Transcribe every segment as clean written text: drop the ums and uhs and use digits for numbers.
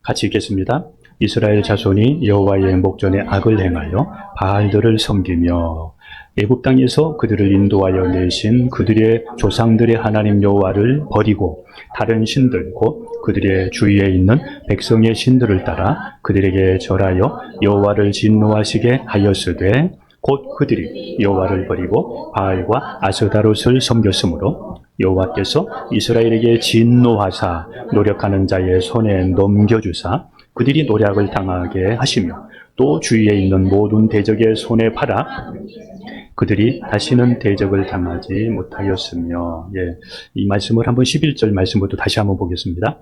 같이 읽겠습니다. 이스라엘 자손이 여호와의 목전에 악을 행하여 바알들을 섬기며 애굽 땅에서 그들을 인도하여 내신 그들의 조상들의 하나님 여호와를 버리고 다른 신들 곧 그들의 주위에 있는 백성의 신들을 따라 그들에게 절하여 여호와를 진노하시게 하였으되 곧 그들이 여호와를 버리고 바알과 아스다롯을 섬겼으므로 여호와께서 이스라엘에게 진노하사 노력하는 자의 손에 넘겨주사 그들이 노략을 당하게 하시며 또 주위에 있는 모든 대적의 손에 팔아 그들이 다시는 대적을 당하지 못하였으며. 이 말씀을 한번 11절 말씀부터 다시 한번 보겠습니다.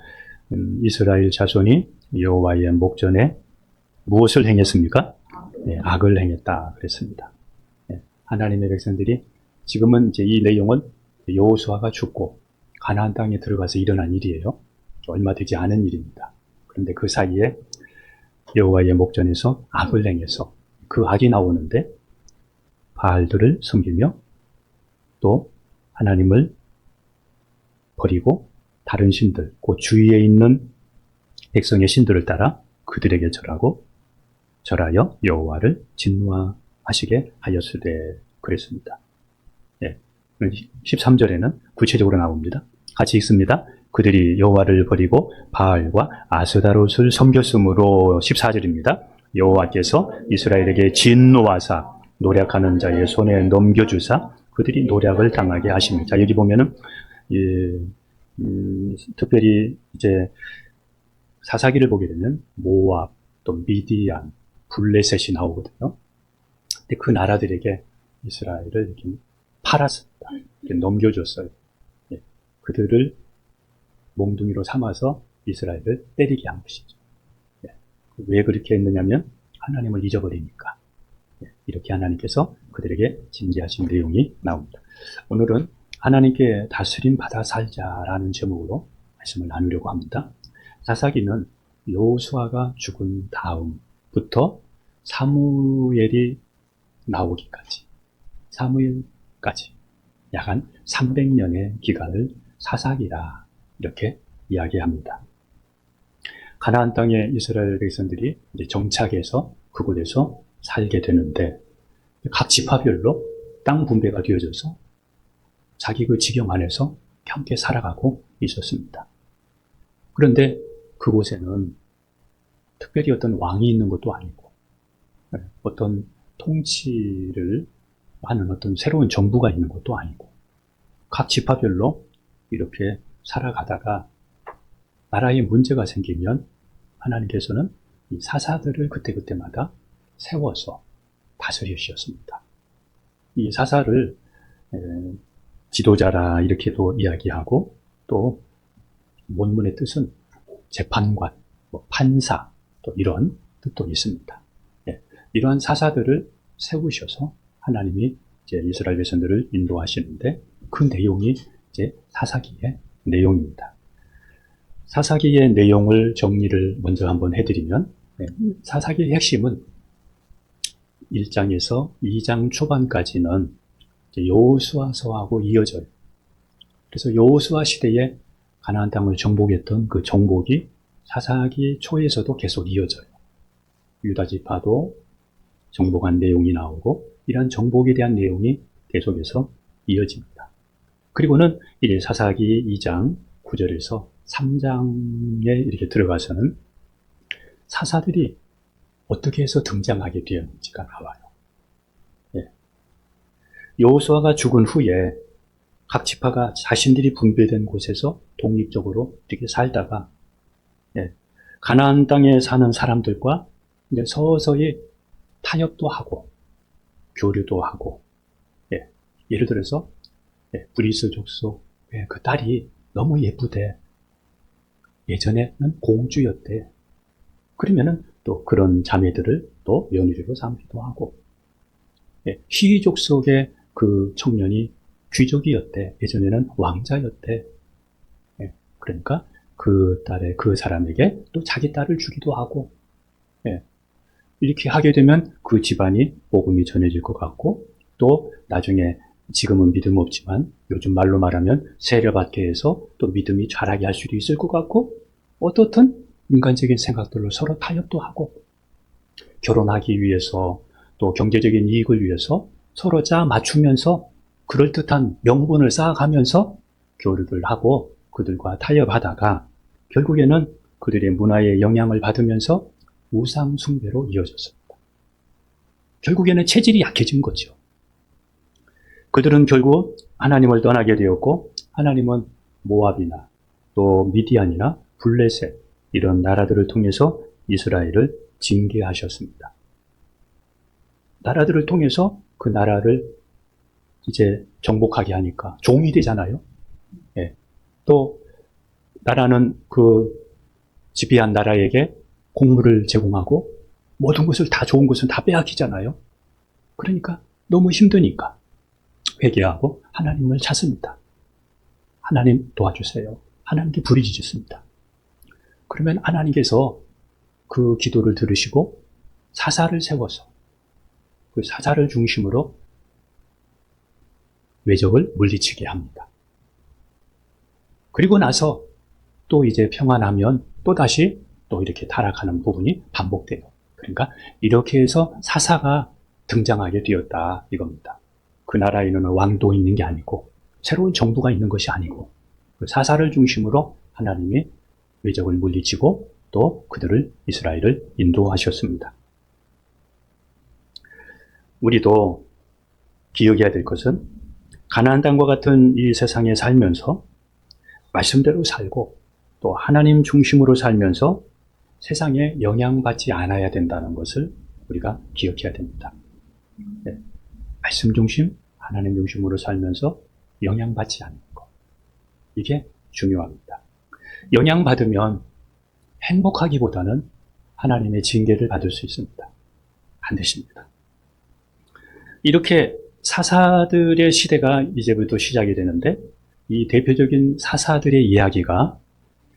이스라엘 자손이 여호와의 목전에 무엇을 행했습니까? 악을 행했다 그랬습니다. 하나님의 백성들이 지금은 이제 이 내용은 여호수아가 죽고 가나안 땅에 들어가서 일어난 일이에요. 얼마 되지 않은 일입니다. 그런데 그 사이에 여호와의 목전에서 악을 행해서 그 악이 나오는데 바알들을 섬기며 또 하나님을 버리고 다른 신들, 그 주위에 있는 백성의 신들을 따라 그들에게 절하여 여호와를 진노하시게 하였으되 그랬습니다. 13절에는 구체적으로 나옵니다. 같이 읽습니다. 그들이 여호와를 버리고 바알과 아스다롯을 섬겼으므로. 14절입니다. 여호와께서 이스라엘에게 진노하사 노략하는 자의 손에 넘겨주사 그들이 노략을 당하게 하십니다. 자, 여기 보면은 특별히 이제 사사기를 보게 되면 모압, 또 미디안, 블레셋이 나오거든요. 근데 그 나라들에게 이스라엘을 이렇게 팔았습니다. 이렇게 넘겨줬어요. 그들을 몽둥이로 삼아서 이스라엘을 때리게 한 것이죠. 왜 그렇게 했느냐면 하나님을 잊어버리니까. 이렇게 하나님께서 그들에게 징계하신 내용이 나옵니다. 오늘은 하나님께 다스림 받아 살자라는 제목으로 말씀을 나누려고 합니다. 사사기는 여호수아가 죽은 다음부터 사무엘이 나오기까지, 사무엘까지 약 한 300년의 기간을 사사기라 이렇게 이야기합니다. 가나안 땅에 이스라엘 백성들이 이제 정착해서 그곳에서 살게 되는데 각 지파별로 땅 분배가 되어져서 자기 그 지경 안에서 함께 살아가고 있었습니다. 그런데 그곳에는 특별히 어떤 왕이 있는 것도 아니고 어떤 통치를 하는 어떤 새로운 정부가 있는 것도 아니고 각 지파별로 이렇게 살아가다가 나라에 문제가 생기면 하나님께서는 이 사사들을 그때그때마다 세워서 다스리셨습니다. 이 사사를 지도자라 이렇게도 이야기하고 또 원문의 뜻은 재판관, 판사 또 이런 뜻도 있습니다. 이러한 사사들을 세우셔서 하나님이 이제 이스라엘 백성들을 인도하시는데 그 내용이 이제 사사기의 내용입니다. 사사기의 내용을 정리를 먼저 한번 해드리면 사사기의 핵심은 1장에서 2장 초반까지는 여호수아서하고 이어져요. 그래서 여호수아 시대에 가나안 땅을 정복했던 그 정복이 사사기 초에서도 계속 이어져요. 유다 지파도 정복한 내용이 나오고 이러한 정복에 대한 내용이 계속해서 이어집니다. 그리고는 이제 사사기 2장 9절에서 3장에 이렇게 들어가서는 사사들이 어떻게 해서 등장하게 되었는지가 나와요. 여호수아가 죽은 후에 각 지파가 자신들이 분배된 곳에서 독립적으로 이렇게 살다가 가나안 땅에 사는 사람들과 이제 서서히 타협도 하고 교류도 하고 예를 들어서 브리스 족속 그 딸이 너무 예쁘대. 예전에는 공주였대. 그러면은 또 그런 자매들을 또 며느리로 삼기도 하고 휘 족속의 그 청년이 귀족이었대. 예전에는 왕자였대. 그러니까 그 딸의 그 사람에게 또 자기 딸을 주기도 하고 이렇게 하게 되면 그 집안이 복음이 전해질 것 같고 또 나중에 지금은 믿음 없지만 요즘 말로 말하면 세례받게 해서 또 믿음이 자라게 할 수도 있을 것 같고 어떻든 인간적인 생각들로 서로 타협도 하고, 결혼하기 위해서 또 경제적인 이익을 위해서 서로 짜 맞추면서 그럴듯한 명분을 쌓아가면서 교류를 하고 그들과 타협하다가 결국에는 그들의 문화의 영향을 받으면서 우상 숭배로 이어졌습니다. 결국에는 체질이 약해진 거죠. 그들은 결국 하나님을 떠나게 되었고, 하나님은 모압이나 또 미디안이나 블레셋 이런 나라들을 통해서 이스라엘을 징계하셨습니다. 나라들을 통해서 그 나라를 이제 정복하게 하니까 종이 되잖아요. 예. 또 나라는 그 지배한 나라에게 곡물을 제공하고 모든 것을 다 좋은 것은 다 빼앗기잖아요. 그러니까 너무 힘드니까 회개하고 하나님을 찾습니다. 하나님 도와주세요. 하나님께 부르짖습니다. 그러면 하나님께서 그 기도를 들으시고 사사를 세워서 그 사사를 중심으로 외적을 물리치게 합니다. 그리고 나서 또 이제 평안하면 또다시 또 이렇게 타락하는 부분이 반복돼요. 그러니까 이렇게 해서 사사가 등장하게 되었다 이겁니다. 그 나라에는 왕도 있는 게 아니고 새로운 정부가 있는 것이 아니고 그 사사를 중심으로 하나님이 외적을 물리치고 또 그들을 이스라엘을 인도하셨습니다. 우리도 기억해야 될 것은 가나안 땅과 같은 이 세상에 살면서 말씀대로 살고 또 하나님 중심으로 살면서 세상에 영향받지 않아야 된다는 것을 우리가 기억해야 됩니다. 네. 말씀 중심, 하나님 중심으로 살면서 영향받지 않는 것. 이게 중요합니다. 영향받으면 행복하기보다는 하나님의 징계를 받을 수 있습니다. 반드시입니다. 이렇게 사사들의 시대가 이제부터 시작이 되는데 이 대표적인 사사들의 이야기가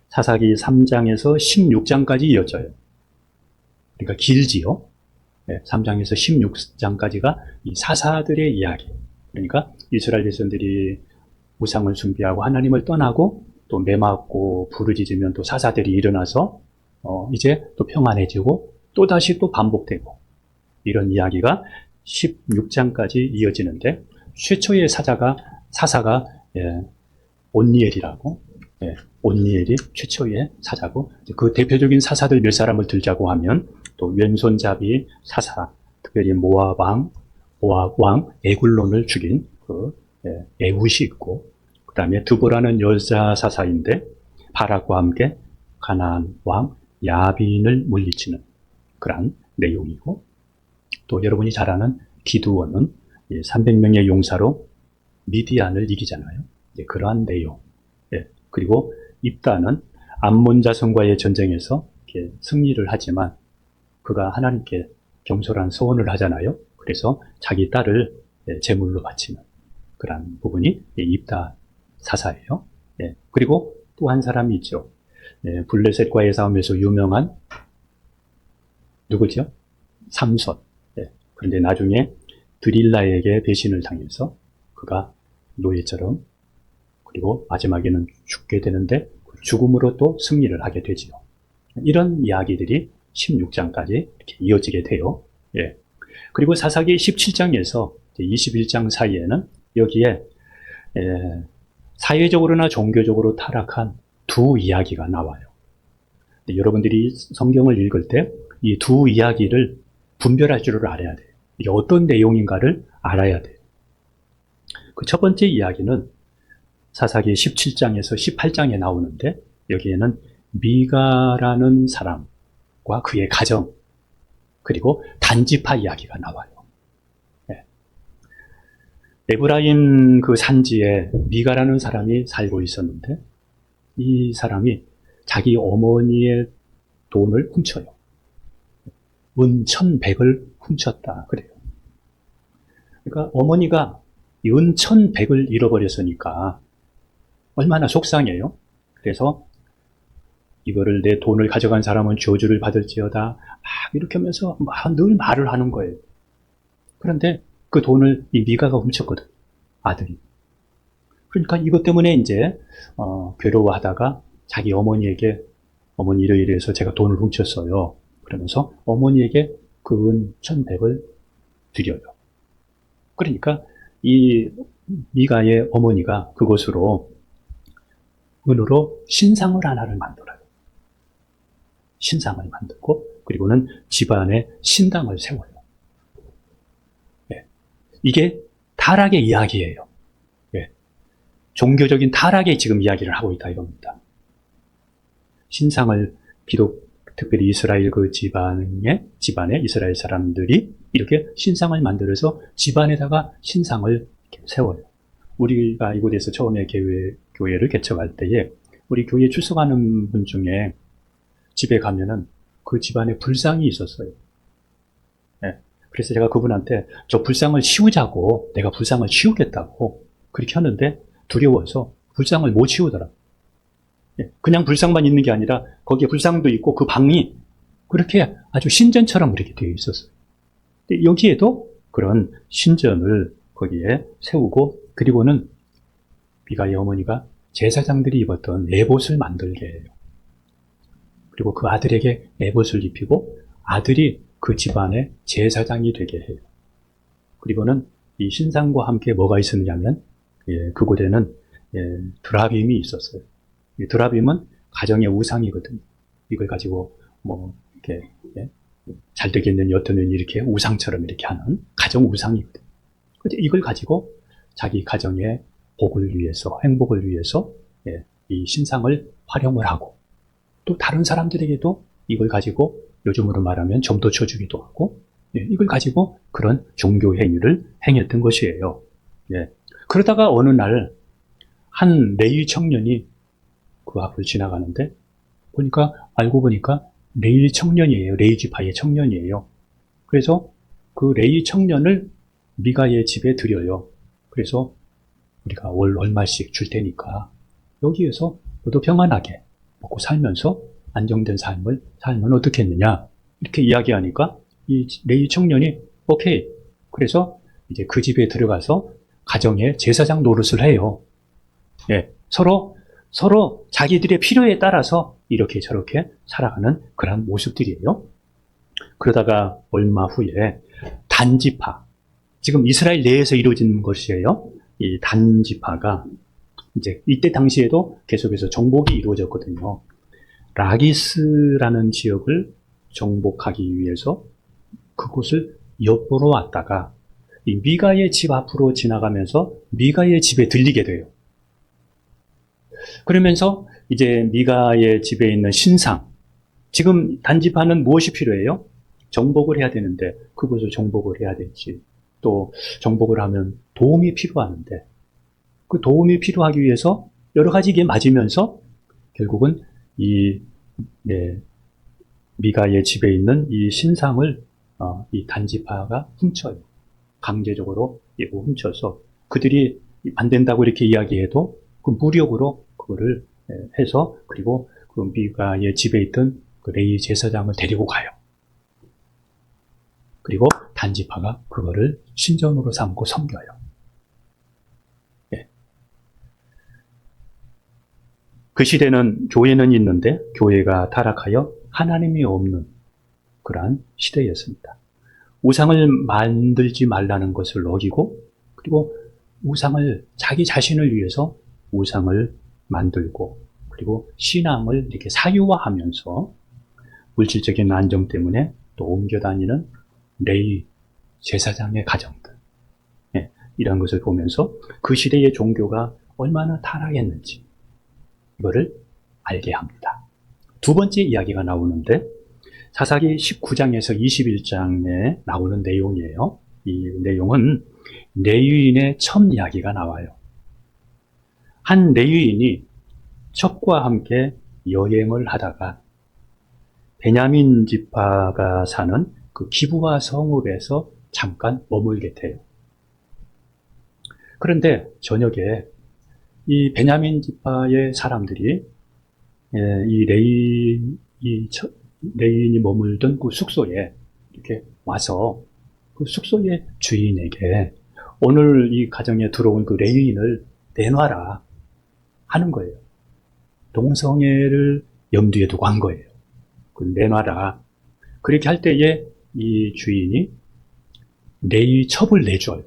사사기 3장에서 16장까지 이어져요. 그러니까 길지요. 3장에서 16장까지가 이 사사들의 이야기. 그러니까 이스라엘 백성들이 우상을 숭배하고 하나님을 떠나고 또 매맞고 부르짖으면 또 사사들이 일어나서 이제 또 평안해지고 또다시 또 반복되고 이런 이야기가 16장까지 이어지는데 최초의 사사가 온니엘이라고 온니엘이 최초의 사사고 그 대표적인 사사들 몇 사람을 들자고 하면 또 왼손잡이 사사 특별히 모압 왕 에굴론을 죽인 그 에훗이 있고 그 다음에 드보라는 여자 사사인데 바락과 함께 가나안 왕 야빈을 물리치는 그런 내용이고 또 여러분이 잘 아는 기드온은 300명의 용사로 미디안을 이기잖아요. 그러한 내용. 그리고 입다는 암몬 자손과의 전쟁에서 승리를 하지만 그가 하나님께 경솔한 소원을 하잖아요. 그래서 자기 딸을 제물로 바치는 그런 부분이 입다 사사예요. 그리고 또 한 사람이 있죠. 블레셋과의 싸움에서 유명한 누구죠? 삼손. 그런데 나중에 드릴라에게 배신을 당해서 그가 노예처럼 그리고 마지막에는 죽게 되는데 죽음으로 또 승리를 하게 되지요. 이런 이야기들이 16장까지 이렇게 이어지게 돼요. 그리고 사사기 17장에서 21장 사이에는 여기에 사회적으로나 종교적으로 타락한 두 이야기가 나와요. 여러분들이 성경을 읽을 때 이 두 이야기를 분별할 줄을 알아야 돼요. 이게 어떤 내용인가를 알아야 돼요. 그 첫 번째 이야기는 사사기 17장에서 18장에 나오는데 여기에는 미가라는 사람과 그의 가정 그리고 단지파 이야기가 나와요. 에브라임 그 산지에 미가라는 사람이 살고 있었는데 이 사람이 자기 어머니의 돈을 훔쳐요. 은 1,100을 훔쳤다 그래요. 그러니까 어머니가 은 1,100을 잃어버렸으니까 얼마나 속상해요. 그래서 이거를 내 돈을 가져간 사람은 저주를 받을지어다 막 이렇게 하면서 늘 말을 하는 거예요. 그런데 그 돈을 이 미가가 훔쳤거든, 아들이. 그러니까 이것 때문에 이제 괴로워하다가 자기 어머니에게 어머니 이래서 제가 돈을 훔쳤어요. 그러면서 어머니에게 그 은 1,100을 드려요. 그러니까 이 미가의 어머니가 그것으로 은으로 신상을 하나를 만들어요. 신상을 만들고 그리고는 집안에 신당을 세워요. 예. 이게 타락의 이야기예요. 예. 종교적인 타락의 지금 이야기를 하고 있다 이겁니다. 신상을 비록 특별히 이스라엘 그 집안에 이스라엘 사람들이 이렇게 신상을 만들어서 집안에다가 신상을 세워요. 우리가 이곳에서 처음에 교회를 개척할 때에 우리 교회에 출석하는 분 중에 집에 가면은 그 집안에 불상이 있었어요. 네. 그래서 제가 그분한테 저 불상을 치우자고, 내가 불상을 치우겠다고 그렇게 하는데 두려워서 불상을 못 치우더라. 네. 그냥 불상만 있는 게 아니라 거기에 불상도 있고 그 방이 그렇게 아주 신전처럼 그렇게 되어 있었어요. 근데 여기에도 그런 신전을 거기에 세우고 그리고는 미가의 어머니가 제사장들이 입었던 에봇을 만들게 해요. 그리고 그 아들에게 에봇을 입히고 아들이 그 집안의 제사장이 되게 해요. 그리고는 이 신상과 함께 뭐가 있었냐면 그곳에는 드라빔이 있었어요. 이 드라빔은 가정의 우상이거든요. 이걸 가지고 뭐 이렇게 잘 되겠는 여터는 이렇게 우상처럼 이렇게 하는 가정 우상이거든요. 이걸 가지고 자기 가정의 복을 위해서, 행복을 위해서 이 신상을 활용을 하고 또 다른 사람들에게도 이걸 가지고 요즘으로 말하면 점도 쳐주기도 하고 이걸 가지고 그런 종교 행위를 행했던 것이에요. 그러다가 어느 날 한 레위 청년이 그 앞을 지나가는데 알고 보니까 레위 청년이에요. 레위 지파의 청년이에요. 그래서 그 레위 청년을 미가의 집에 드려요. 그래서 우리가 월 얼마씩 줄 테니까 여기에서 너도 평안하게 먹고 살면서 안정된 삶을 살면 어떻겠느냐 이렇게 이야기하니까 이 레위 청년이 오케이. 그래서 이제 그 집에 들어가서 가정의 제사장 노릇을 해요. 서로 자기들의 필요에 따라서 이렇게 저렇게 살아가는 그런 모습들이에요. 그러다가 얼마 후에 단지파, 지금 이스라엘 내에서 이루어진 것이에요. 이 단지파가 이제 이때 당시에도 계속해서 정복이 이루어졌거든요. 라기스라는 지역을 정복하기 위해서 그곳을 엿보러 왔다가 이 미가의 집 앞으로 지나가면서 미가의 집에 들리게 돼요. 그러면서 이제 미가의 집에 있는 신상, 지금 단지파는 무엇이 필요해요? 정복을 해야 되는데 그것을 정복을 해야 될지 또 정복을 하면 도움이 필요하는데 그 도움이 필요하기 위해서 여러 가지 게 맞으면서 결국은 이 미가의 집에 있는 이 신상을 이 단지파가 훔쳐요. 강제적으로 훔쳐서 그들이 안 된다고 이렇게 이야기해도 그 무력으로 그거를 해서 그리고 그 미가의 집에 있던 그 레위 제사장을 데리고 가요. 그리고 단지파가 그거를 신전으로 삼고 섬겨요. 그 시대는 교회는 있는데 교회가 타락하여 하나님이 없는 그러한 시대였습니다. 우상을 만들지 말라는 것을 어기고 그리고 우상을 자기 자신을 위해서 우상을 만들고 그리고 신앙을 이렇게 사유화하면서 물질적인 안정 때문에 또 옮겨 다니는 레위 제사장의 가정들 이런 것을 보면서 그 시대의 종교가 얼마나 타락했는지 이거를 알게 합니다. 두 번째 이야기가 나오는데 사사기 19장에서 21장에 나오는 내용이에요. 이 내용은 레위인의 첩 이야기가 나와요. 한 레위인이 첩과 함께 여행을 하다가 베냐민 지파가 사는 그 기브아 성읍에서 잠깐 머물게 돼요. 그런데 저녁에 이 베냐민 지파의 사람들이 이 레위인이 머물던 그 숙소에 이렇게 와서 그 숙소의 주인에게 오늘 이 가정에 들어온 그 레위인을 내놔라 하는 거예요. 동성애를 염두에 두고 한 거예요. 내놔라. 그렇게 할 때에 이 주인이 레위 첩을 내줘요.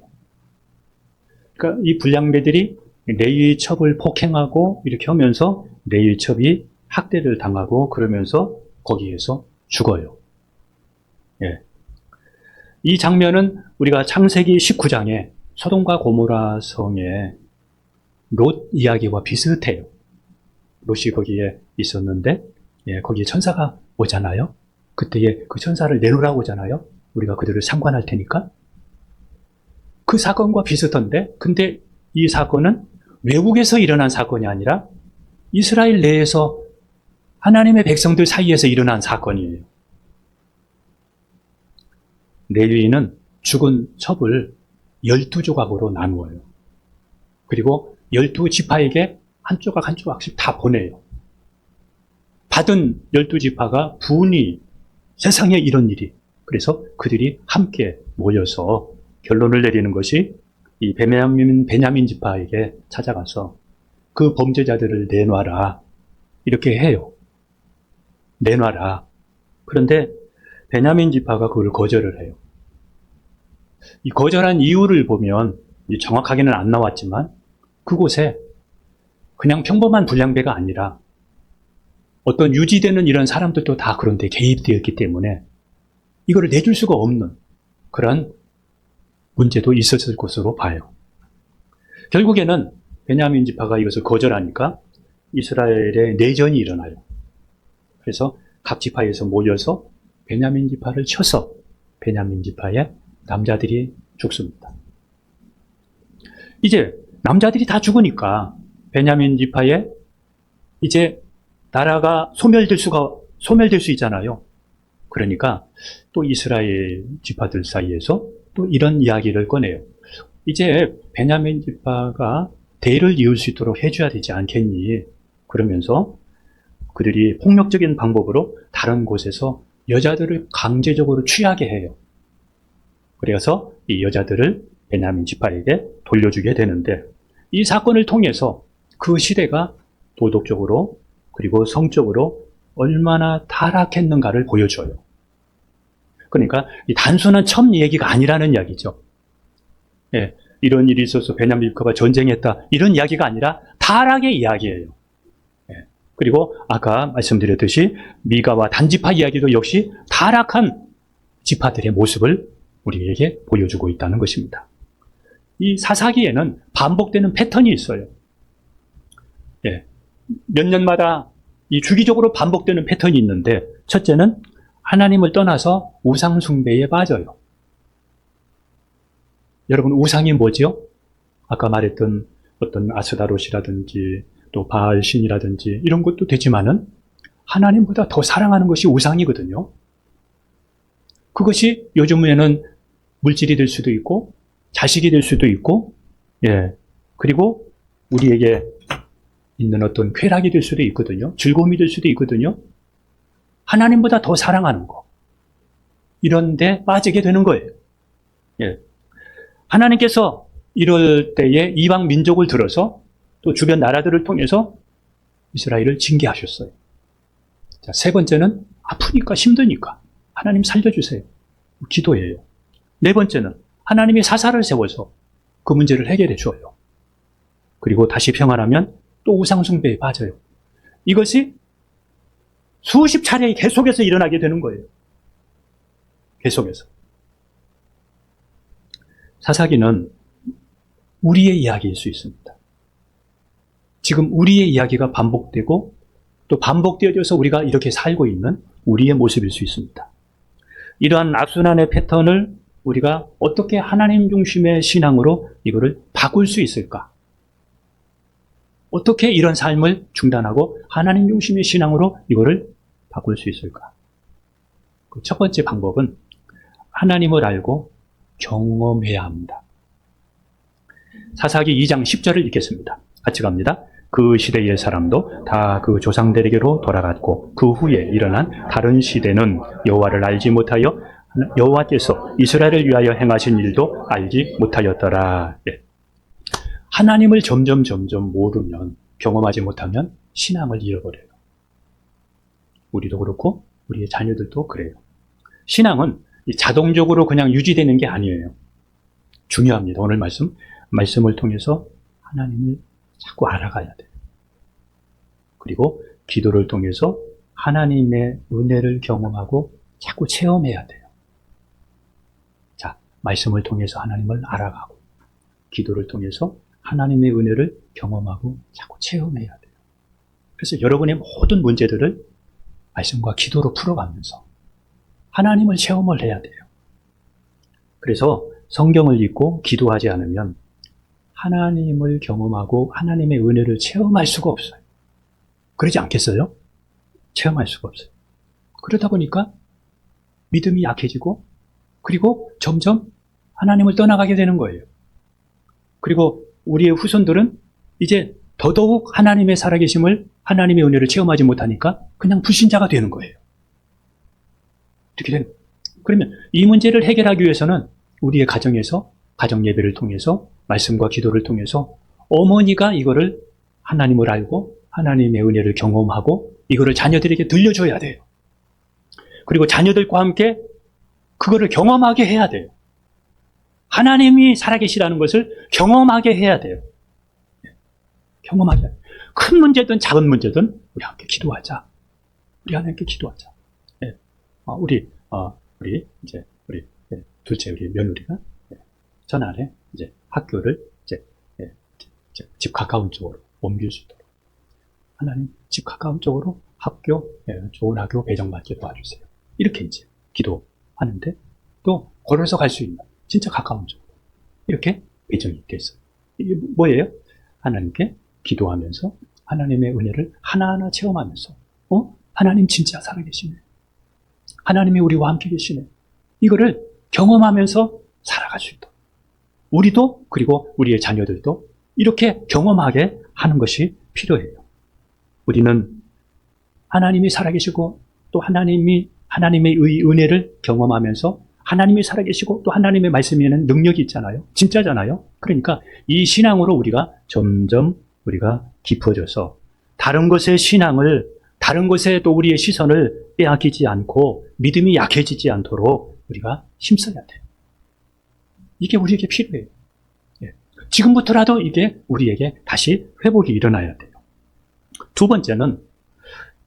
그러니까 이 불량배들이 레위 첩을 폭행하고 이렇게 하면서 레위 첩이 학대를 당하고 그러면서 거기에서 죽어요. 예. 이 장면은 우리가 창세기 19장에 소돔과 고모라 성의 롯 이야기와 비슷해요. 롯이 거기에 있었는데 거기에 천사가 오잖아요. 그때에 그 천사를 내놓으라고 오잖아요. 우리가 그들을 상관할 테니까. 그 사건과 비슷한데 근데 이 사건은 외국에서 일어난 사건이 아니라 이스라엘 내에서 하나님의 백성들 사이에서 일어난 사건이에요. 레위인은 죽은 첩을 12조각으로 나누어요. 그리고 12지파에게 한 조각 한 조각씩 다 보내요. 받은 12지파가 분이 세상에 이런 일이. 그래서 그들이 함께 모여서 결론을 내리는 것이 이 베냐민 지파에게 찾아가서 그 범죄자들을 내놔라. 이렇게 해요. 내놔라. 그런데 베냐민 지파가 그걸 거절을 해요. 이 거절한 이유를 보면 정확하게는 안 나왔지만 그곳에 그냥 평범한 불량배가 아니라 어떤 유지되는 이런 사람들도 다 그런데 개입되었기 때문에 이거를 내줄 수가 없는 그런 문제도 있었을 것으로 봐요. 결국에는 베냐민 지파가 이것을 거절하니까 이스라엘에 내전이 일어나요. 그래서 각 지파에서 모여서 베냐민 지파를 쳐서 베냐민 지파의 남자들이 죽습니다. 이제 남자들이 다 죽으니까 베냐민 지파에 이제 나라가 소멸될 수 있잖아요. 그러니까 또 이스라엘 지파들 사이에서 또 이런 이야기를 꺼내요. 이제 베냐민 지파가 대를 이을 수 있도록 해줘야 되지 않겠니? 그러면서 그들이 폭력적인 방법으로 다른 곳에서 여자들을 강제적으로 취하게 해요. 그래서 이 여자들을 베냐민 지파에게 돌려주게 되는데 이 사건을 통해서 그 시대가 도덕적으로 그리고 성적으로 얼마나 타락했는가를 보여줘요. 그러니까 이 단순한 첩 얘기가 아니라는 이야기죠. 예, 이런 일이 있어서 베냐민 지파가 전쟁했다 이런 이야기가 아니라 타락의 이야기예요. 예, 그리고 아까 말씀드렸듯이 미가와 단지파 이야기도 역시 타락한 지파들의 모습을 우리에게 보여주고 있다는 것입니다. 이 사사기에는 반복되는 패턴이 있어요. 예, 몇 년마다 이 주기적으로 반복되는 패턴이 있는데 첫째는 하나님을 떠나서 우상 숭배에 빠져요. 여러분 우상이 뭐죠? 아까 말했던 어떤 아스다롯이라든지 또 바알 신이라든지 이런 것도 되지만은 하나님보다 더 사랑하는 것이 우상이거든요. 그것이 요즘에는 물질이 될 수도 있고 자식이 될 수도 있고 그리고 우리에게 있는 어떤 쾌락이 될 수도 있거든요. 즐거움이 될 수도 있거든요. 하나님보다 더 사랑하는 거. 이런 데 빠지게 되는 거예요. 하나님께서 이럴 때에 이방 민족을 들어서 또 주변 나라들을 통해서 이스라엘을 징계하셨어요. 자, 세 번째는 아프니까 힘드니까 하나님 살려주세요. 기도예요. 네 번째는 하나님이 사사를 세워서 그 문제를 해결해 줘요. 그리고 다시 평안하면 또 우상숭배에 빠져요. 이것이 수십 차례 계속해서 일어나게 되는 거예요. 계속해서. 사사기는 우리의 이야기일 수 있습니다. 지금 우리의 이야기가 반복되고 또 반복되어져서 우리가 이렇게 살고 있는 우리의 모습일 수 있습니다. 이러한 악순환의 패턴을 우리가 어떻게 하나님 중심의 신앙으로 이거를 바꿀 수 있을까? 어떻게 이런 삶을 중단하고 하나님 중심의 신앙으로 이거를 바꿀 수 있을까? 그 첫 번째 방법은 하나님을 알고 경험해야 합니다. 사사기 2장 10절을 읽겠습니다. 같이 갑니다. 그 시대의 사람도 다 그 조상들에게로 돌아갔고 그 후에 일어난 다른 시대는 여호와를 알지 못하여 여호와께서 이스라엘을 위하여 행하신 일도 알지 못하였더라. 하나님을 점점 모르면 경험하지 못하면 신앙을 잃어버려요. 우리도 그렇고 우리의 자녀들도 그래요. 신앙은 자동적으로 그냥 유지되는 게 아니에요. 중요합니다. 오늘 말씀을 통해서 하나님을 자꾸 알아가야 돼요. 그리고 기도를 통해서 하나님의 은혜를 경험하고 자꾸 체험해야 돼요. 자, 말씀을 통해서 하나님을 알아가고 기도를 통해서 하나님의 은혜를 경험하고 자꾸 체험해야 돼요. 그래서 여러분의 모든 문제들을 말씀과 기도로 풀어가면서 하나님을 체험을 해야 돼요. 그래서 성경을 읽고 기도하지 않으면 하나님을 경험하고 하나님의 은혜를 체험할 수가 없어요. 그러지 않겠어요? 체험할 수가 없어요. 그러다 보니까 믿음이 약해지고 그리고 점점 하나님을 떠나가게 되는 거예요. 그리고 우리의 후손들은 이제 더더욱 하나님의 살아계심을, 하나님의 은혜를 체험하지 못하니까 그냥 불신자가 되는 거예요. 이렇게 되는 거예요. 그러면 이 문제를 해결하기 위해서는 우리의 가정에서 가정 예배를 통해서 말씀과 기도를 통해서 어머니가 이거를 하나님을 알고 하나님의 은혜를 경험하고 이거를 자녀들에게 들려줘야 돼요. 그리고 자녀들과 함께 그거를 경험하게 해야 돼요. 하나님이 살아계시라는 것을 경험하게 해야 돼요. 경험하게 해야 돼요. 큰 문제든 작은 문제든 우리 함께 기도하자. 우리 하나님께 기도하자. 네. 우리 둘째 우리 며느리가 전날에 이제 학교를 집 가까운 쪽으로 옮길 수 있도록 하나님 집 가까운 쪽으로 좋은 학교 배정받게 도와주세요. 이렇게 이제 기도하는데 또 걸어서 갈 수 있는 진짜 가까운 쪽으로 이렇게 배정이 됐어요. 이게 뭐예요? 하나님께 기도하면서 하나님의 은혜를 하나하나 체험하면서 하나님 진짜 살아계시네. 하나님이 우리와 함께 계시네. 이거를 경험하면서 살아갈 수 있도록 우리도 그리고 우리의 자녀들도 이렇게 경험하게 하는 것이 필요해요. 우리는 하나님이 살아계시고 또 하나님의 은혜를 경험하면서 하나님이 살아계시고 또 하나님의 말씀에는 능력이 있잖아요. 진짜잖아요. 그러니까 이 신앙으로 우리가 점점 우리가 깊어져서 다른 것의 신앙을, 다른 것에 또 우리의 시선을 빼앗기지 않고 믿음이 약해지지 않도록 우리가 힘써야 돼요. 이게 우리에게 필요해요. 지금부터라도 이게 우리에게 다시 회복이 일어나야 돼요. 두 번째는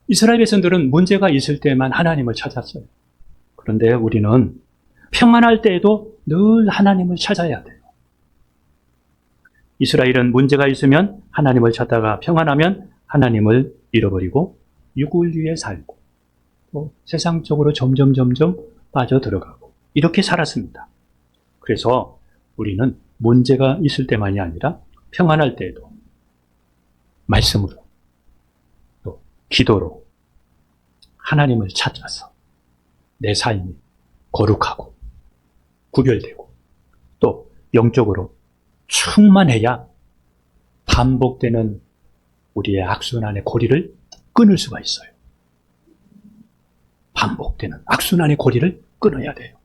이스라엘 백성들은 문제가 있을 때만 하나님을 찾았어요. 그런데 우리는 평안할 때에도 늘 하나님을 찾아야 돼요. 이스라엘은 문제가 있으면 하나님을 찾다가 평안하면 하나님을 잃어버리고 육을 위해 살고 또 세상적으로 점점 빠져들어가고 이렇게 살았습니다. 그래서 우리는 문제가 있을 때만이 아니라 평안할 때에도 말씀으로 또 기도로 하나님을 찾아서 내 삶이 거룩하고 구별되고 또 영적으로 충만해야 반복되는 우리의 악순환의 고리를 끊을 수가 있어요. 반복되는 악순환의 고리를 끊어야 돼요.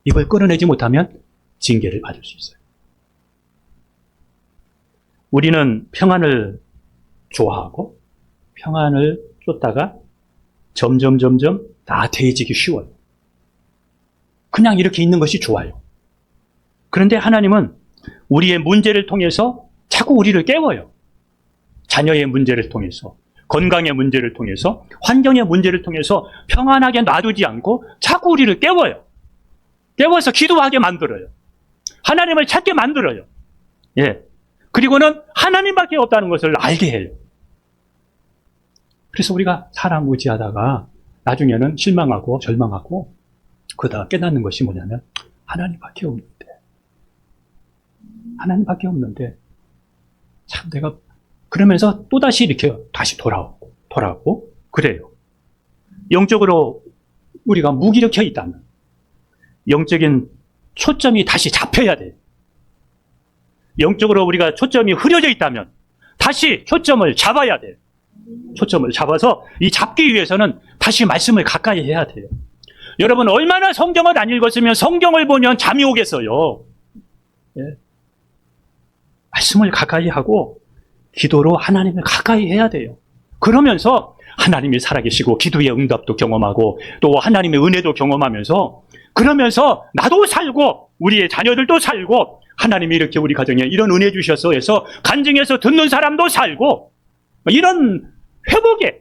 이걸 끊어내지 못하면 징계를 받을 수 있어요. 우리는 평안을 좋아하고 평안을 쫓다가 점점 나태해지기 쉬워요. 그냥 이렇게 있는 것이 좋아요. 그런데 하나님은 우리의 문제를 통해서 자꾸 우리를 깨워요. 자녀의 문제를 통해서, 건강의 문제를 통해서, 환경의 문제를 통해서 평안하게 놔두지 않고 자꾸 우리를 깨워요. 깨워서 기도하게 만들어요. 하나님을 찾게 만들어요. 그리고는 하나님밖에 없다는 것을 알게 해요. 그래서 우리가 사람 의지하다가 나중에는 실망하고 절망하고 그러다가 깨닫는 것이 뭐냐면 하나님밖에 없는데 참 내가 그러면서 또다시 이렇게 다시 돌아오고 그래요. 영적으로 우리가 무기력해 있다면 영적인 초점이 다시 잡혀야 돼요. 영적으로 우리가 초점이 흐려져 있다면 다시 초점을 잡아야 돼요. 초점을 잡아서 이 잡기 위해서는 다시 말씀을 가까이 해야 돼요. 여러분 얼마나 성경을 안 읽었으면 성경을 보면 잠이 오겠어요. 말씀을 가까이 하고 기도로 하나님을 가까이 해야 돼요. 그러면서 하나님이 살아계시고 기도의 응답도 경험하고 또 하나님의 은혜도 경험하면서 그러면서 나도 살고 우리의 자녀들도 살고 하나님이 이렇게 우리 가정에 이런 은혜 주셔서 해서 간증해서 듣는 사람도 살고 이런 회복의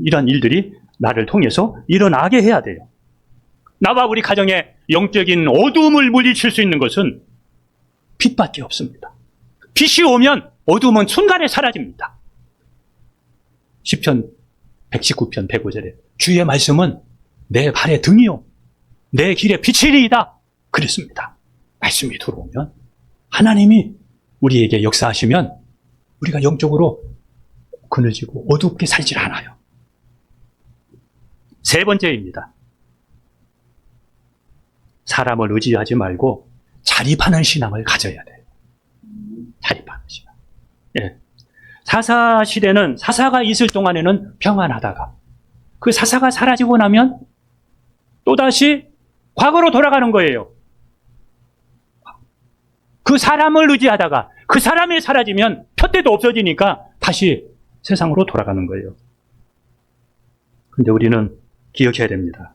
이런 일들이 나를 통해서 일어나게 해야 돼요. 나와 우리 가정에 영적인 어두움을 물리칠 수 있는 것은 빛밖에 없습니다. 빛이 오면 어두움은 순간에 사라집니다. 시편 119편 105절에 주의 말씀은 내 발의 등이요 내 길의 빛이리이다 그랬습니다. 말씀이 들어오면 하나님이 우리에게 역사하시면 우리가 영적으로 그늘지고 어둡게 살질 않아요. 세 번째입니다. 사람을 의지하지 말고 자립하는 신앙을 가져야 돼요. 자립하는 신앙. 예. 사사 시대는 사사가 있을 동안에는 평안하다가 그 사사가 사라지고 나면 또다시 과거로 돌아가는 거예요. 그 사람을 의지하다가 그 사람이 사라지면 표대도 없어지니까 다시 세상으로 돌아가는 거예요. 근데 우리는 기억해야 됩니다.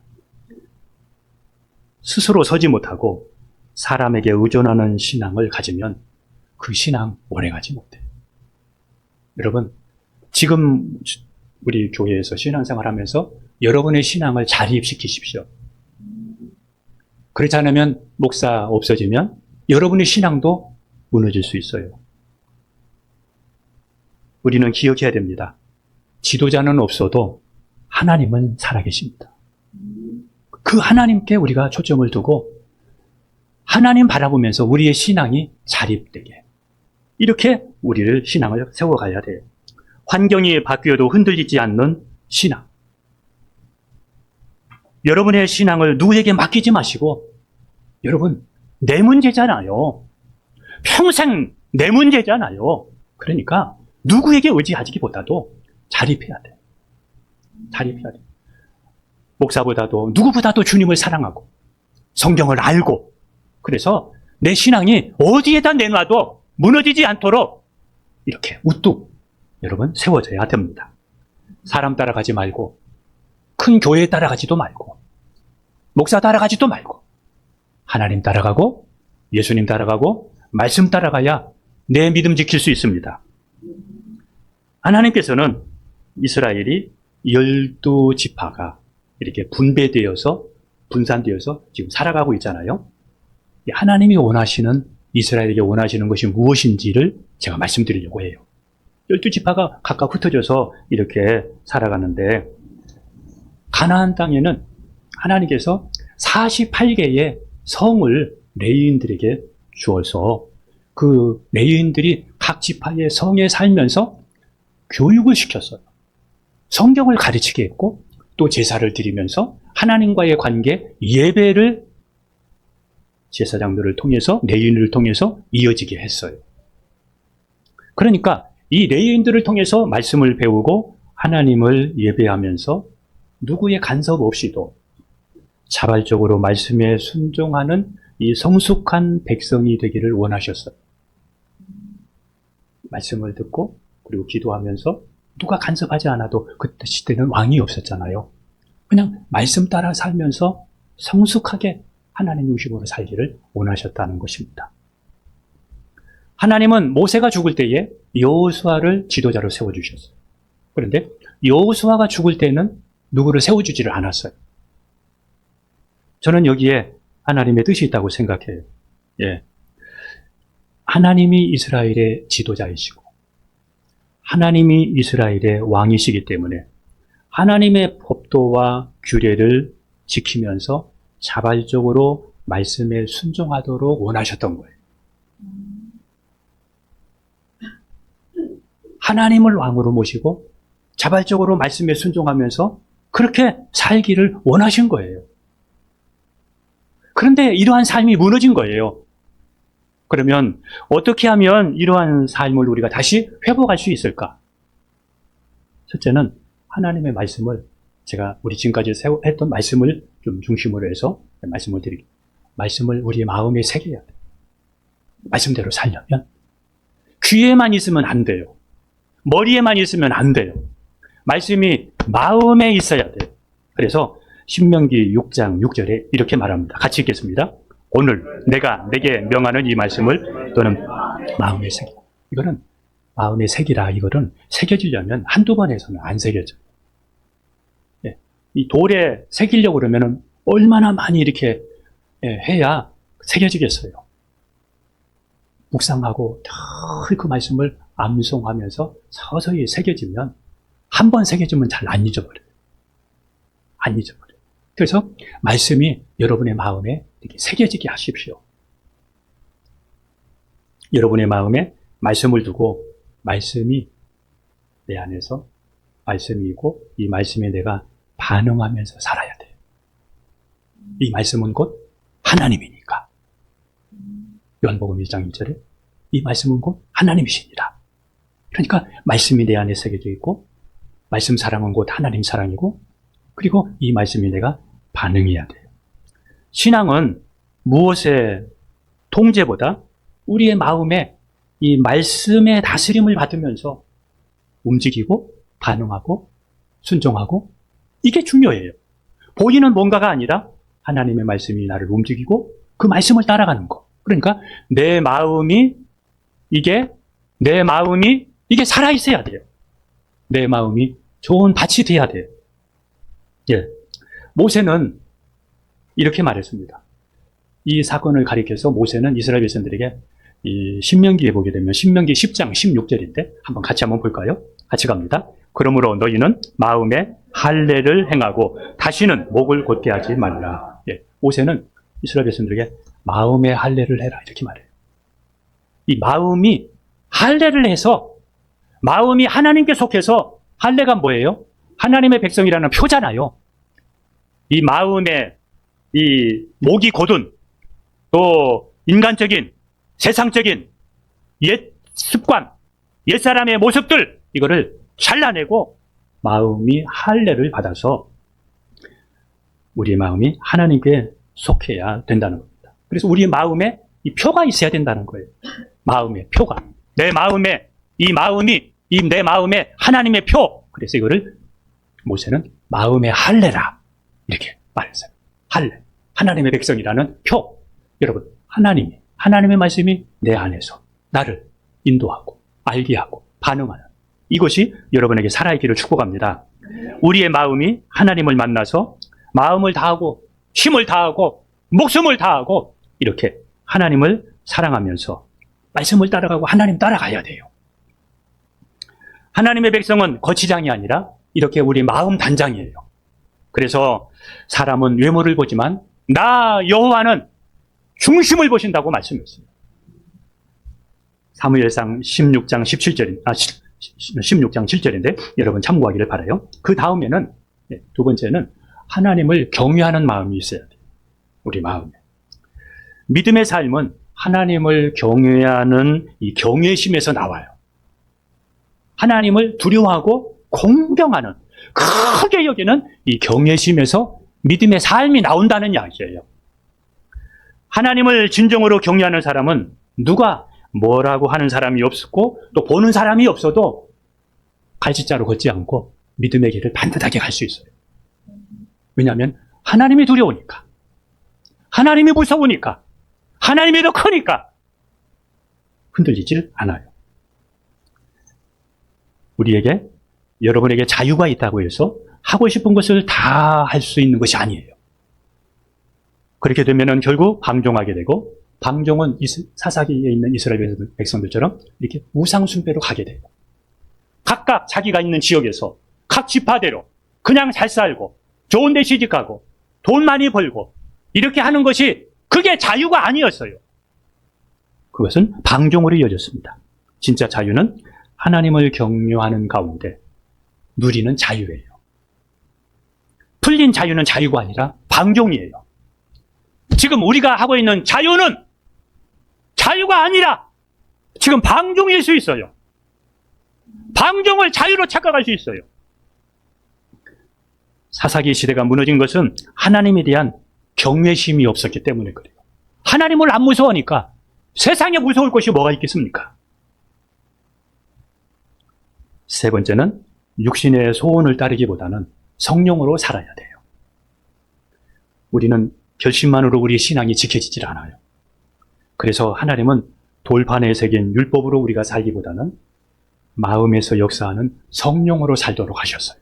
스스로 서지 못하고 사람에게 의존하는 신앙을 가지면 그 신앙 오래가지 못해요. 여러분, 지금 우리 교회에서 신앙생활 하면서 여러분의 신앙을 자립시키십시오. 그렇지 않으면 목사 없어지면 여러분의 신앙도 무너질 수 있어요. 우리는 기억해야 됩니다. 지도자는 없어도 하나님은 살아계십니다. 그 하나님께 우리가 초점을 두고 하나님 바라보면서 우리의 신앙이 자립되게 이렇게 우리를 신앙을 세워가야 돼요. 환경이 바뀌어도 흔들리지 않는 신앙. 여러분의 신앙을 누구에게 맡기지 마시고 여러분 내 문제잖아요. 평생 내 문제잖아요. 그러니까 누구에게 의지하기보다도 자립해야 돼요. 자립해야 돼요. 목사보다도 누구보다도 주님을 사랑하고 성경을 알고 그래서 내 신앙이 어디에다 내놔도 무너지지 않도록 이렇게 우뚝 여러분 세워져야 됩니다. 사람 따라가지 말고 큰 교회 따라가지도 말고 목사 따라가지도 말고 하나님 따라가고 예수님 따라가고 말씀 따라가야 내 믿음 지킬 수 있습니다. 하나님께서는 이스라엘이 12지파가 이렇게 분배되어서 분산되어서 지금 살아가고 있잖아요. 하나님이 원하시는 이스라엘에게 원하시는 것이 무엇인지를 제가 말씀드리려고 해요. 12지파가 각각 흩어져서 이렇게 살아가는데 가나안 땅에는 하나님께서 48개의 성을 레위인들에게 주어서 그 레위인들이 각 지파의 성에 살면서 교육을 시켰어요. 성경을 가르치게 했고 또 제사를 드리면서 하나님과의 관계, 예배를 제사장들을 통해서 레위인들을 통해서 이어지게 했어요. 그러니까 이 레위인들을 통해서 말씀을 배우고 하나님을 예배하면서 누구의 간섭 없이도 자발적으로 말씀에 순종하는 이 성숙한 백성이 되기를 원하셨어요. 말씀을 듣고 그리고 기도하면서 누가 간섭하지 않아도 그때 시대는 왕이 없었잖아요. 그냥 말씀 따라 살면서 성숙하게 하나님 중심으로 살기를 원하셨다는 것입니다. 하나님은 모세가 죽을 때에 여호수아를 지도자로 세워주셨어요. 그런데 여호수아가 죽을 때는 누구를 세워주지를 않았어요. 저는 여기에 하나님의 뜻이 있다고 생각해요. 예. 하나님이 이스라엘의 지도자이시고 하나님이 이스라엘의 왕이시기 때문에 하나님의 법도와 규례를 지키면서 자발적으로 말씀에 순종하도록 원하셨던 거예요. 하나님을 왕으로 모시고 자발적으로 말씀에 순종하면서 그렇게 살기를 원하신 거예요. 그런데 이러한 삶이 무너진 거예요. 그러면 어떻게 하면 이러한 삶을 우리가 다시 회복할 수 있을까? 첫째는 하나님의 말씀을 제가 우리 지금까지 했던 말씀을 좀 중심으로 해서 말씀을 드리겠습니다. 말씀을 우리의 마음에 새겨야 돼요. 말씀대로 살려면 귀에만 있으면 안 돼요. 머리에만 있으면 안 돼요. 말씀이 마음에 있어야 돼요. 그래서 신명기 6장 6절에 이렇게 말합니다. 같이 읽겠습니다. 오늘 내가 내게 명하는 이 말씀을 너는 마음에 새기. 이거는 마음에 새기라. 이거는 새겨지려면 한두 번 해서는 안 새겨져요. 예. 이 돌에 새기려고 그러면 얼마나 많이 이렇게 해야 새겨지겠어요. 묵상하고 늘 그 말씀을 암송하면서 서서히 새겨지면 한 번 새겨지면 잘 안 잊어버려요. 안 잊어버려요. 그래서 말씀이 여러분의 마음에 이렇게 새겨지게 하십시오. 여러분의 마음에 말씀을 두고 말씀이 내 안에서 말씀이고 이 말씀에 내가 반응하면서 살아야 돼요. 이 말씀은 곧 하나님이니까. 요한복음 1장 1절에 이 말씀은 곧 하나님이시니라. 그러니까 말씀이 내 안에 새겨져 있고 말씀 사랑은 곧 하나님 사랑이고 그리고 이 말씀이 내가 반응해야 돼요. 신앙은 무엇의 통제보다 우리의 마음에 이 말씀의 다스림을 받으면서 움직이고 반응하고 순종하고 이게 중요해요. 보이는 뭔가가 아니라 하나님의 말씀이 나를 움직이고 그 말씀을 따라가는 거. 그러니까 내 마음이 이게 살아있어야 돼요. 내 마음이 좋은 밭이 돼야 돼요. 예. 모세는 이렇게 말했습니다. 이 사건을 가리켜서 모세는 이스라엘 백성들에게 이 신명기에 보게 되면 신명기 10장 16절인데 같이 한번 볼까요? 같이 갑니다. 그러므로 너희는 마음에 할례를 행하고 다시는 목을 곧게 하지 말라. 예. 모세는 이스라엘 백성들에게 마음에 할례를 해라 이렇게 말해요. 이 마음이 할례를 해서 마음이 하나님께 속해서 할례가 뭐예요? 하나님의 백성이라는 표잖아요. 이 마음에 이 목이 곧은 또 인간적인 세상적인 옛 습관, 옛 사람의 모습들 이거를 잘라내고 마음이 할례를 받아서 우리의 마음이 하나님께 속해야 된다는 겁니다. 그래서 우리의 마음에 이 표가 있어야 된다는 거예요. 마음의 표가. 내 마음에 이 마음이 내 마음에 하나님의 표. 그래서 이거를 모세는 마음의 할례라 이렇게 말했어요. 할례. 하나님의 백성이라는 표. 여러분, 하나님의 말씀이 내 안에서 나를 인도하고 알게 하고 반응하는 이것이 여러분에게 살아있기를 축복합니다. 우리의 마음이 하나님을 만나서 마음을 다하고 힘을 다하고 목숨을 다하고 이렇게 하나님을 사랑하면서 말씀을 따라가고 하나님 따라가야 돼요. 하나님의 백성은 거치장이 아니라 이렇게 우리 마음 단장이에요. 그래서 사람은 외모를 보지만 나 여호와는 중심을 보신다고 말씀했습니다. 사무엘상 16장 7절인데 여러분 참고하기를 바라요. 그 다음에는 두 번째는 하나님을 경외하는 마음이 있어야 돼요. 우리 마음에. 믿음의 삶은 하나님을 경외하는 이 경외심에서 나와요. 하나님을 두려워하고 공경하는 크게 여기는 이 경외심에서 믿음의 삶이 나온다는 이야기예요. 하나님을 진정으로 경외하는 사람은 누가 뭐라고 하는 사람이 없고 또 보는 사람이 없어도 갈짓자로 걷지 않고 믿음의 길을 반듯하게 갈 수 있어요. 왜냐하면 하나님이 두려우니까, 하나님이 무서우니까, 하나님이 더 크니까 흔들리질 않아요. 우리에게, 여러분에게 자유가 있다고 해서 하고 싶은 것을 다 할 수 있는 것이 아니에요. 그렇게 되면 결국 방종하게 되고, 방종은 사사기에 있는 이스라엘 백성들처럼 이렇게 우상숭배로 가게 돼요. 각각 자기가 있는 지역에서 각 지파대로 그냥 잘 살고 좋은 데 시집가고 돈 많이 벌고 이렇게 하는 것이 그게 자유가 아니었어요. 그것은 방종으로 이어졌습니다. 진짜 자유는 하나님을 경외하는 가운데 누리는 자유예요. 풀린 자유는 자유가 아니라 방종이에요. 지금 우리가 하고 있는 자유는 자유가 아니라 지금 방종일 수 있어요. 방종을 자유로 착각할 수 있어요. 사사기 시대가 무너진 것은 하나님에 대한 경외심이 없었기 때문에 그래요. 하나님을 안 무서워하니까 세상에 무서울 것이 뭐가 있겠습니까? 세 번째는 육신의 소원을 따르기보다는 성령으로 살아야 돼요. 우리는 결심만으로 우리 신앙이 지켜지질 않아요. 그래서 하나님은 돌판에 새긴 율법으로 우리가 살기보다는 마음에서 역사하는 성령으로 살도록 하셨어요.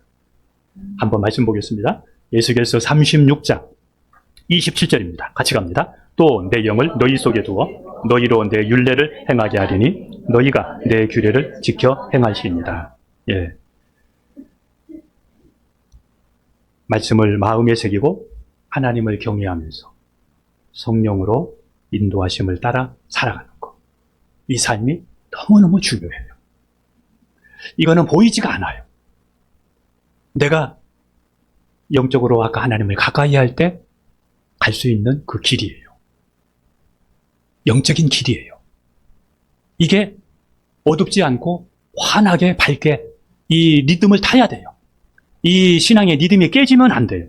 한번 말씀 보겠습니다. 예수께서 36장 27절입니다. 같이 갑니다. 또 내 영을 너희 속에 두어 너희로 내 율례를 행하게 하리니 너희가 내 규례를 지켜 행할지니라. 예. 말씀을 마음에 새기고 하나님을 경외하면서 성령으로 인도하심을 따라 살아가는 것. 이 삶이 너무너무 중요해요. 이거는 보이지가 않아요. 내가 영적으로 아까 하나님을 가까이 할 때 갈 수 있는 그 길이에요. 영적인 길이에요. 이게 어둡지 않고 환하게 밝게 이 리듬을 타야 돼요. 이 신앙의 리듬이 깨지면 안 돼요.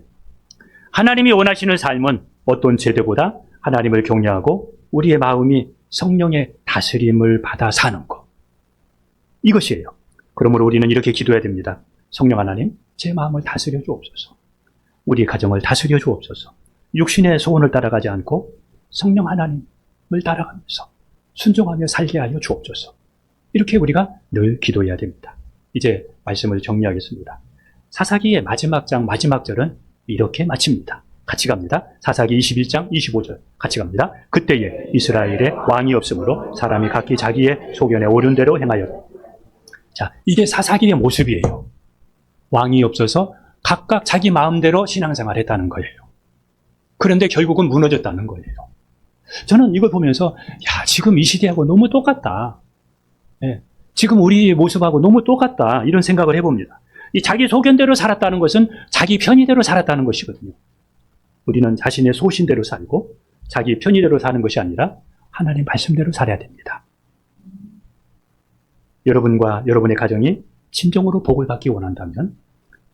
하나님이 원하시는 삶은 어떤 제도보다 하나님을 경외하고 우리의 마음이 성령의 다스림을 받아 사는 것. 이것이에요. 그러므로 우리는 이렇게 기도해야 됩니다. 성령 하나님, 제 마음을 다스려 주옵소서. 우리 가정을 다스려 주옵소서. 육신의 소원을 따라가지 않고 성령 하나님을 따라가면서 순종하며 살게 하여 주옵소서. 이렇게 우리가 늘 기도해야 됩니다. 이제 말씀을 정리하겠습니다. 사사기의 마지막 장 마지막 절은 이렇게 마칩니다. 같이 갑니다. 사사기 21장 25절 같이 갑니다. 그때에 이스라엘에 왕이 없으므로 사람이 각기 자기의 소견에 옳은 대로 행하였다. 자, 이게 사사기의 모습이에요. 왕이 없어서 각각 자기 마음대로 신앙생활을 했다는 거예요. 그런데 결국은 무너졌다는 거예요. 저는 이걸 보면서 야, 지금 이 시대하고 너무 똑같다. 예, 지금 우리 모습하고 너무 똑같다. 이런 생각을 해봅니다. 이 자기 소견대로 살았다는 것은 자기 편의대로 살았다는 것이거든요. 우리는 자신의 소신대로 살고 자기 편의대로 사는 것이 아니라 하나님 말씀대로 살아야 됩니다. 여러분과 여러분의 가정이 진정으로 복을 받기 원한다면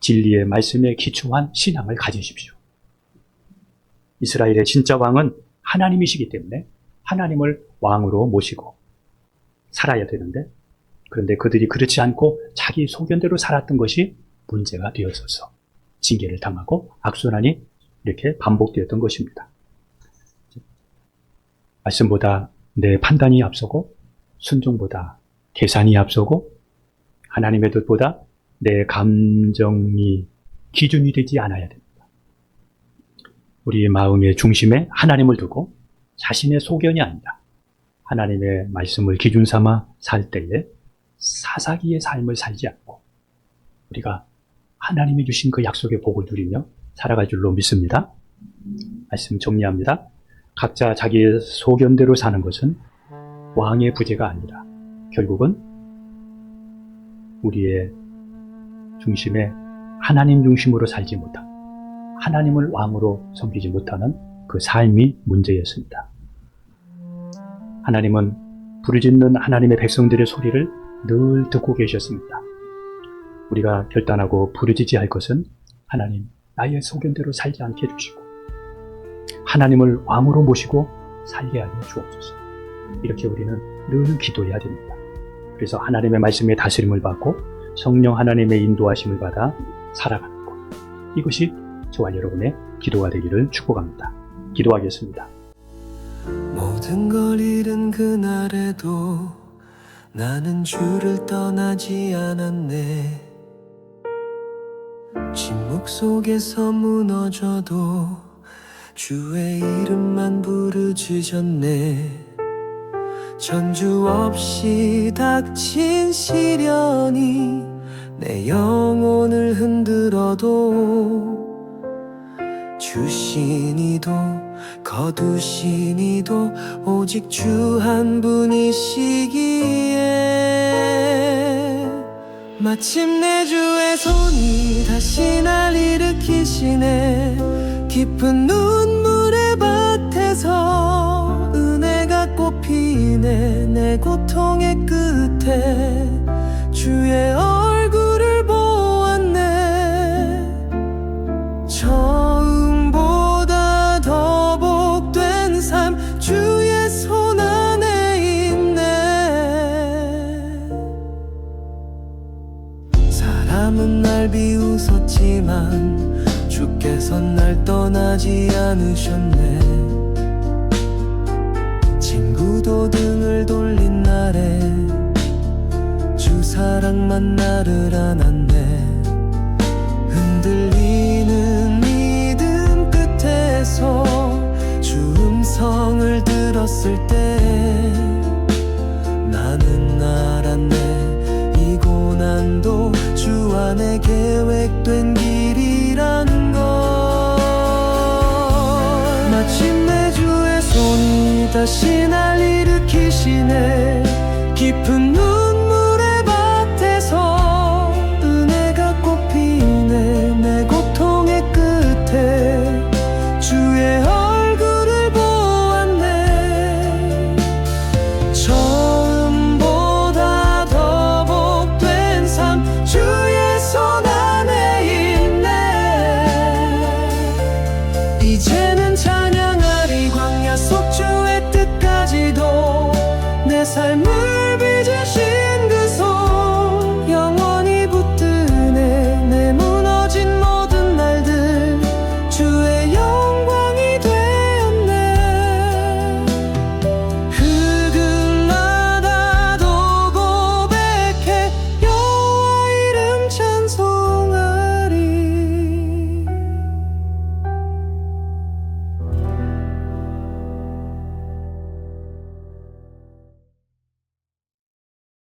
진리의 말씀에 기초한 신앙을 가지십시오. 이스라엘의 진짜 왕은 하나님이시기 때문에 하나님을 왕으로 모시고 살아야 되는데, 그런데 그들이 그렇지 않고 자기 소견대로 살았던 것이 문제가 되었어서 징계를 당하고 악순환이 이렇게 반복되었던 것입니다. 말씀보다 내 판단이 앞서고 순종보다 계산이 앞서고 하나님의 뜻보다 내 감정이 기준이 되지 않아야 됩니다. 우리 마음의 중심에 하나님을 두고 자신의 소견이 아니라 하나님의 말씀을 기준 삼아 살 때에 사사기의 삶을 살지 않고 우리가 하나님이 주신 그 약속의 복을 누리며 살아갈 줄로 믿습니다. 말씀 정리합니다. 각자 자기의 소견대로 사는 것은 왕의 부재가 아니라 결국은 우리의 중심에 하나님 중심으로 살지 못한, 하나님을 왕으로 섬기지 못하는 그 삶이 문제였습니다. 하나님은 부르짖는 하나님의 백성들의 소리를 늘 듣고 계셨습니다. 우리가 결단하고 부르짖어야 할 것은 하나님, 나의 소견대로 살지 않게 해주시고 하나님을 왕으로 모시고 살게 하여 주옵소서. 이렇게 우리는 늘 기도해야 됩니다. 그래서 하나님의 말씀에 다스림을 받고 성령 하나님의 인도하심을 받아 살아가는 것, 이것이 저와 여러분의 기도가 되기를 축복합니다. 기도하겠습니다. 모든 걸 잃은 그날에도 나는 주를 떠나지 않았네. 침묵 속에서 무너져도 주의 이름만 부르짖었네. 전주 없이 닥친 시련이 내 영혼을 흔들어도 주신 이도 거두신 이도 오직 주 한 분이시기에 마침내 주의 손이 다시 날 일으키시네. 깊은 눈물의 밭에서 은혜가 꽃피네. 내 고통의 끝에 주의 얼굴을 보았네. 처음보다 더 복된 삶 주의 손 안에 있네. 사람은 떠나지 않으셨네. 친구도 등을 돌린 날에 주 사랑만 나를 안았네. 흔들리는 믿음 끝에서 주 음성을 들었을 때 나는 알았네. 이 고난도 주 안에 계획된 길이란 걸. 마침내 주의 손이 다시 날 일으키시네. 깊은 눈물의 밭에서 은혜가 꽃피네. 내 고통의 끝에 주의 얼굴을 보았네. 처음보다 더 복된 삶 주의 손 안에 있네. 이제